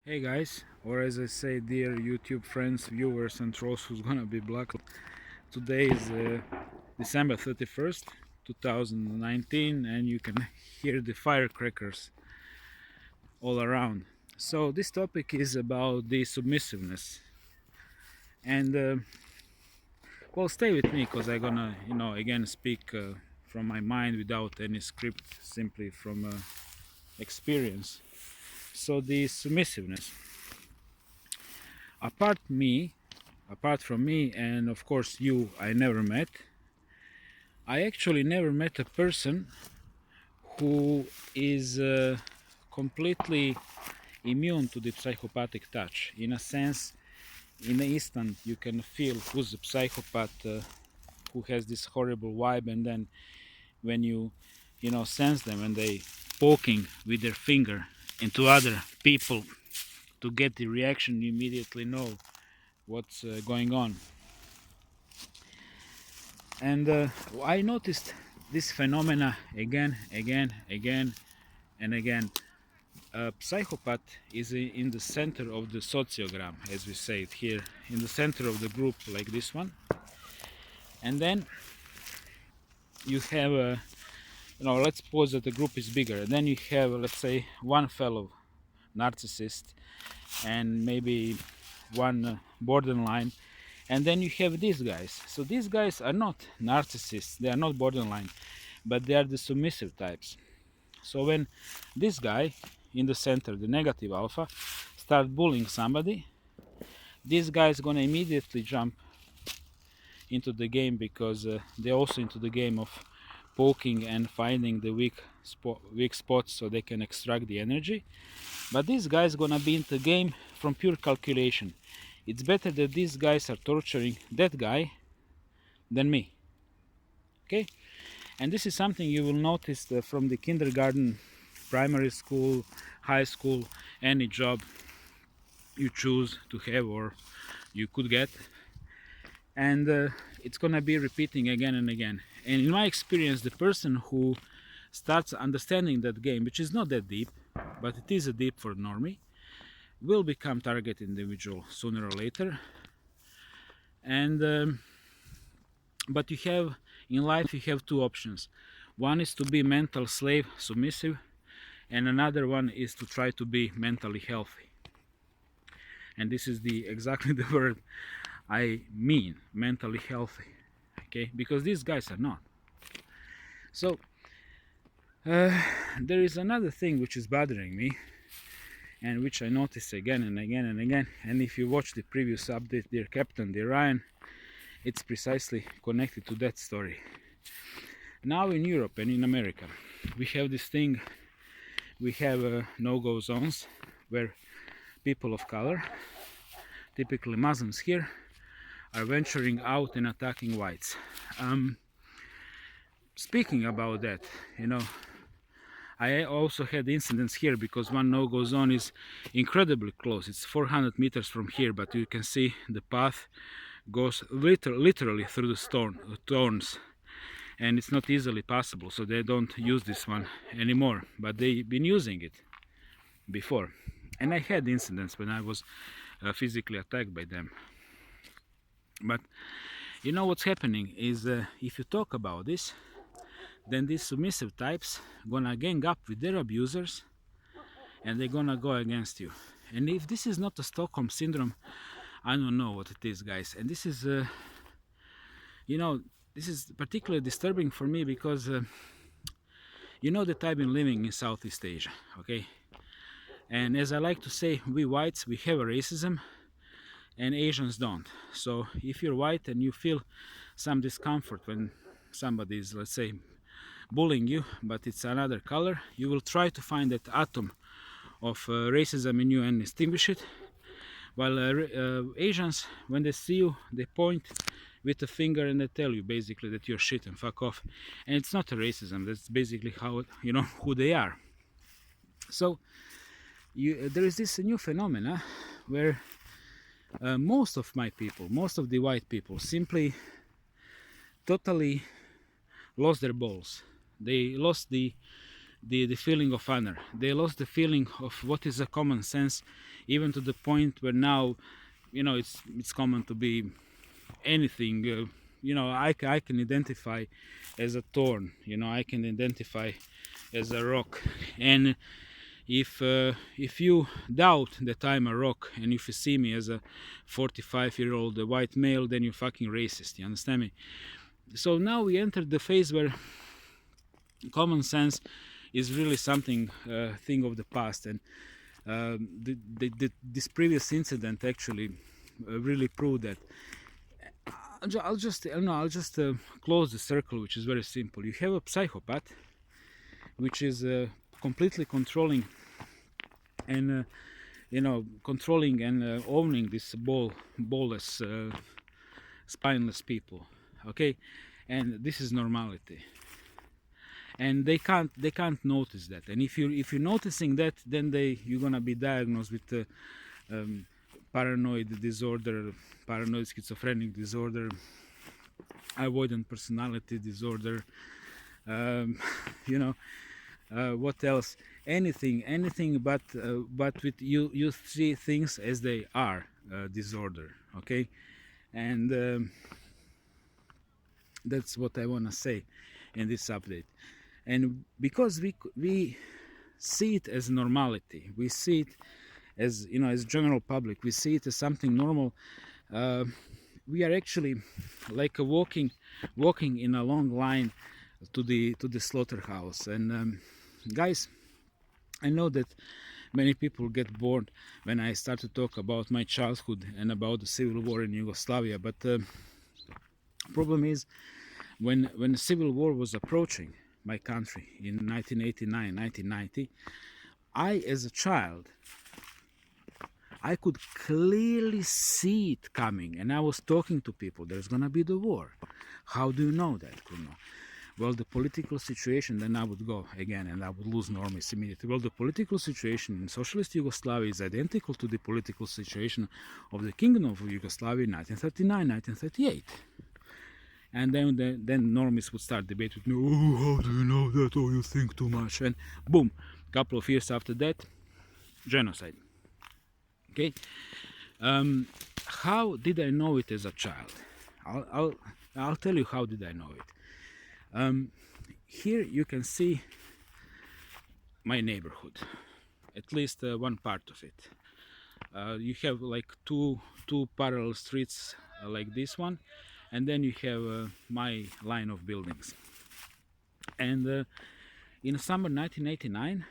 Hey guys, or as I say, dear YouTube friends, viewers, and trolls who's gonna be black. Today is December 31st, 2019, and you can hear the firecrackers all around. So, this topic is about the submissiveness, and well, stay with me because I'm gonna, again speak from my mind without any script, simply from experience. So, the submissiveness. apart me Apart from me and of course you, I actually never met a person who is completely immune to the psychopathic touch. In a sense, in an instant you can feel who's a psychopath, who has this horrible vibe, and then when you sense them when they poking with their finger into other people to get the reaction, you immediately know what's going on. And I noticed this phenomena again, and again. A psychopath is in the center of the sociogram, as we say it here, in the center of the group, like this one. And then you have let's suppose that the group is bigger. And then you have, let's say, one fellow narcissist and maybe one borderline, and then you have these guys. So these guys are not narcissists, they are not borderline, but they are the submissive types. So when this guy in the center, the negative alpha, start bullying somebody, this guy is gonna immediately jump into the game, because they're also into the game of poking and finding the weak spots so they can extract the energy. But this guy is gonna be into the game from pure calculation. It's better that these guys are torturing that guy than me. Okay? And this is something you will notice from the kindergarten, primary school, high school, any job you choose to have or you could get. And it's gonna be repeating again and again. And in my experience, the person who starts understanding that game, which is not that deep, but it is a deep for normie, will become target individual sooner or later. And but you have in life, you have two options. One is to be mental slave, submissive, and another one is to try to be mentally healthy. And this is exactly the word I mean, mentally healthy. Okay, because these guys are not. So there is another thing which is bothering me, and which I notice again and again and again. And if you watch the previous update, Dear Captain, Dear Ryan, it's precisely connected to that story. Now in Europe and in America, we have this thing, we have no-go zones where people of color, typically Muslims here, are venturing out and attacking whites. Speaking about that, I also had incidents here, because one no-go zone is incredibly close. It's 400 meters from here, but you can see the path goes literally through the thorns, and it's not easily passable, so they don't use this one anymore, but they've been using it before. And I had incidents when I was physically attacked by them. But you know what's happening is, if you talk about this, then these submissive types gonna gang up with their abusers, and they're gonna go against you. And if this is not a Stockholm syndrome, I don't know what it is, guys. And this is this is particularly disturbing for me, because that I've been living in Southeast Asia, okay? And as I like to say, we whites, we have a racism, and Asians don't. So if you're white and you feel some discomfort when somebody is, let's say, bullying you, but it's another color, you will try to find that atom of racism in you and extinguish it. While Asians, when they see you, they point with a finger and they tell you basically that you're shit and fuck off. And it's not a racism, that's basically how, who they are. So there is this new phenomena where most of my people, most of the white people, simply totally lost their balls. They lost the feeling of honor. They lost the feeling of what is a common sense even to the point where now, it's common to be anything. I can identify as a thorn. I can identify as a rock. And if you doubt that I'm a rock, and if you see me as a 45-year-old white male, then you're fucking racist. You understand me? So now we entered the phase where common sense is really something thing of the past, and this previous incident actually really proved that. I'll just close the circle, which is very simple. You have a psychopath, which is completely controlling and controlling and owning this ballless, spineless people. Okay, and this is normality. And they can't notice that. And if you're noticing that, then you're gonna be diagnosed with paranoid disorder, paranoid schizophrenic disorder, avoidant personality disorder. What else? Anything but with you see things as they are, disorder. Okay, and that's what I wanna say in this update. And because we see it as normality, we see it as as general public, we see it as something normal. We are actually like walking in a long line to the slaughterhouse. And guys, I know that many people get bored when I start to talk about my childhood and about the civil war in Yugoslavia, but problem is when the civil war was approaching my country in 1989, 1990, I, as a child, I could clearly see it coming, and I was talking to people, there's gonna be the war. How do you know that, Kuno? Well, the political situation, then I would go again and I would lose normies immediately. Well, the political situation in socialist Yugoslavia is identical to the political situation of the Kingdom of Yugoslavia in 1939, 1938. And then normies would start debate with me, oh, how do you know that? Oh, you think too much. And boom, couple of years after that, genocide. Okay, how did I know it as a child? I'll tell you how did I know it. Here you can see my neighborhood, at least one part of it. You have like two parallel streets like this one, and then you have my line of buildings. And in summer 1989,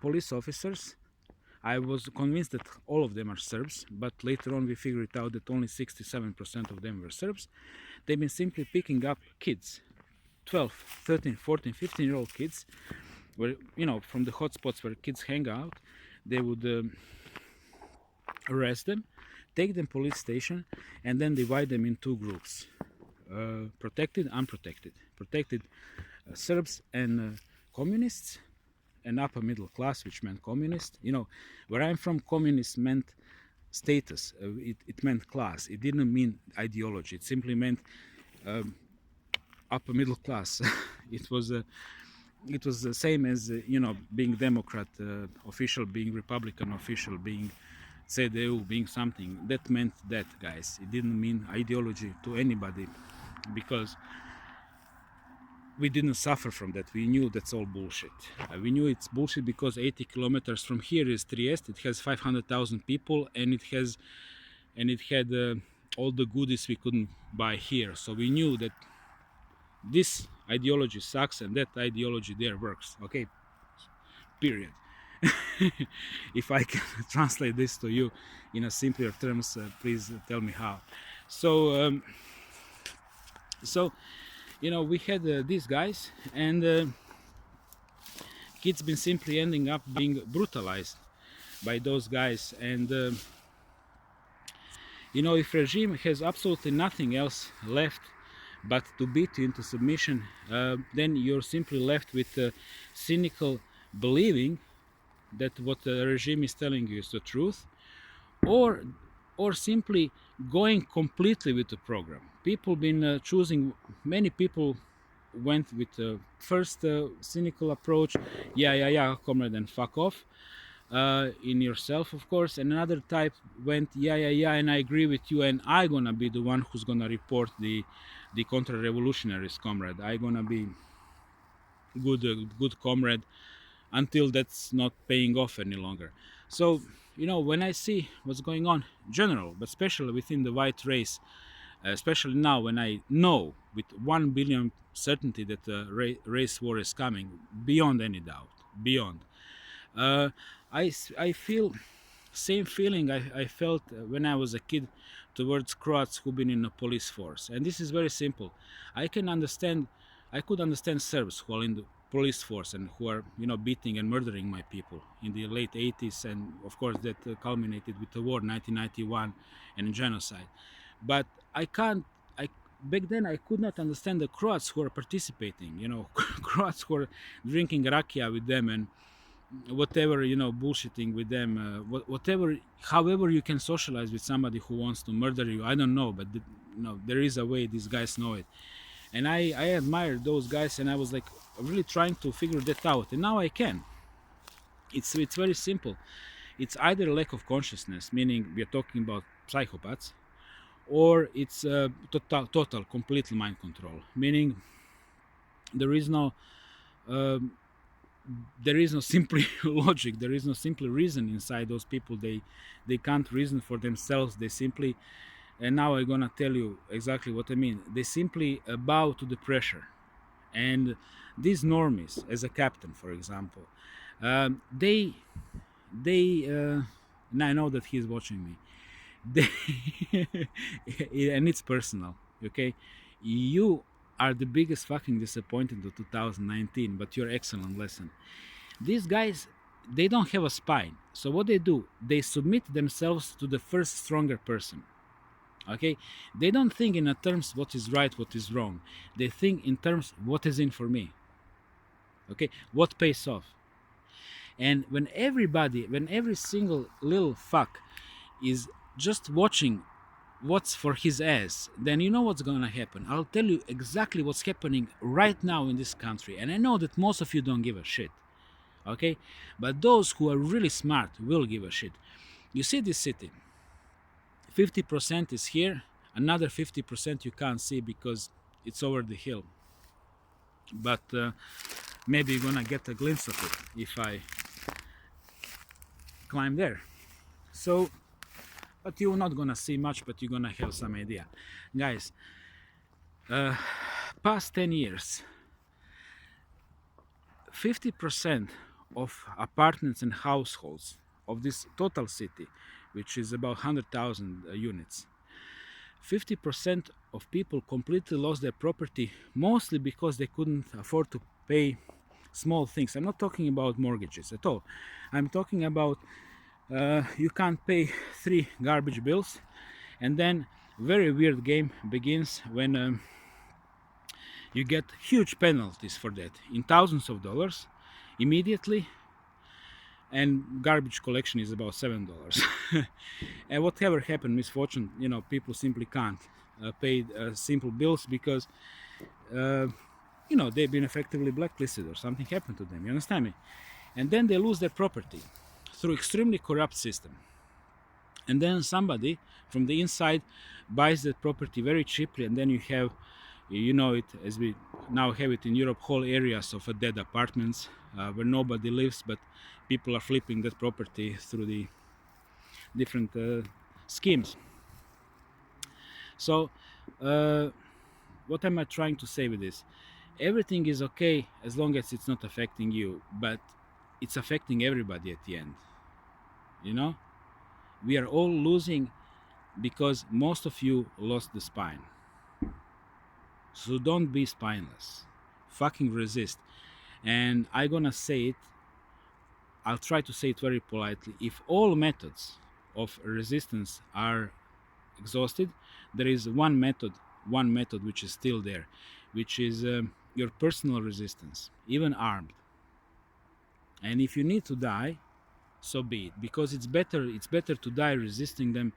police officers, I was convinced that all of them are Serbs, but later on we figured out that only 67% of them were Serbs. They've been simply picking up kids, 12, 13, 14, 15-year-old kids, where, from the hotspots where kids hang out. They would arrest them, take them police station, and then divide them in two groups, protected, unprotected. Protected Serbs and communists, and upper middle class, which meant communist. Where I'm from, communist meant status. It meant class. It didn't mean ideology. It simply meant upper middle class. It was the same as being Democrat official, being Republican official, being CDU, being something. That meant that, guys. It didn't mean ideology to anybody, because we didn't suffer from that. We knew that's all bullshit. We knew it's bullshit because 80 kilometers from here is Trieste. It has 500,000 people, and it had all the goodies we couldn't buy here. So we knew that this ideology sucks and that ideology there works. Okay, period. If I can translate this to you in a simpler terms, please tell me how. So we had these guys, and kids been simply ending up being brutalized by those guys. And if regime has absolutely nothing else left but to beat you into submission, then you're simply left with cynical believing that what the regime is telling you is the truth, or simply going completely with the program. People been choosing. Many people went with the first cynical approach. Yeah, comrade, and fuck off. in yourself, of course, and another type went, yeah, and I agree with you, and I gonna be the one who's gonna report the contra-revolutionaries, comrade. I gonna be good comrade until that's not paying off any longer. So, when I see what's going on, general, but especially within the white race, especially now when I know with 1 billion certainty that the race war is coming, beyond any doubt, beyond. Uh, I feel same feeling I felt when I was a kid towards Croats who've been in the police force. And this is very simple. I can understand, I could understand Serbs who are in the police force and who are, beating and murdering my people in the late 80s, and of course that culminated with the war 1991 and genocide. But I can't. I back then I could not understand the Croats who are participating. Croats who are drinking rakia with them and whatever, bullshitting with them, whatever, however you can socialize with somebody who wants to murder you. I don't know, but there is a way. These guys know it, and I admire those guys, and I was like really trying to figure that out, and now I can. It's very simple. It's either lack of consciousness, meaning we are talking about psychopaths, or it's total complete mind control, meaning there is no simply logic, there is no simply reason inside those people. They can't reason for themselves. They simply, and now I'm gonna tell you exactly what I mean, they simply bow to the pressure. And these normies, as a captain for example, they and I know that he's watching me, they and it's personal, okay? You are the biggest fucking disappointment of 2019, but you're excellent lesson. These guys, they don't have a spine. So what they do, they submit themselves to the first stronger person. Okay? They don't think in terms what is right, what is wrong. They think in terms what is in for me. Okay? What pays off. And when every single little fuck is just watching what's for his ass, then you know what's gonna happen. I'll tell you exactly what's happening right now in this country. And I know that most of you don't give a shit. Okay? But those who are really smart will give a shit. You see this city, 50% is here, another 50% you can't see because it's over the hill. But maybe you're gonna get a glimpse of it if I climb there. So, but you're not gonna see much, but you're gonna have some idea. Guys, past 10 years, 50% of apartments and households of this total city, which is about 100,000 units, 50% of people completely lost their property, mostly because they couldn't afford to pay small things. I'm not talking about mortgages at all. I'm talking about you can't pay 3 garbage bills, and then very weird game begins when you get huge penalties for that in thousands of dollars immediately, and garbage collection is about $7. And whatever happened, misfortune, people simply can't pay simple bills because they've been effectively blacklisted or something happened to them. You understand me? And then they lose their property through extremely corrupt system. And then somebody from the inside buys that property very cheaply, and then you have, it as we now have it in Europe, whole areas of dead apartments where nobody lives, but people are flipping that property through the different schemes. So what am I trying to say with this? Everything is okay as long as it's not affecting you, but it's affecting everybody at the end. We are all losing because most of you lost the spine. So don't be spineless. Fucking resist. And I'm gonna say it, I'll try to say it very politely. If all methods of resistance are exhausted, there is one method which is still there, which is your personal resistance, even armed. And if you need to die, so be it, because it's better to die resisting them.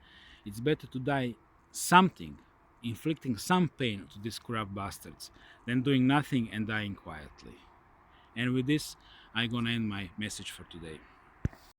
It's better to die something, inflicting some pain to these corrupt bastards, than doing nothing and dying quietly. And with this, I'm gonna end my message for today.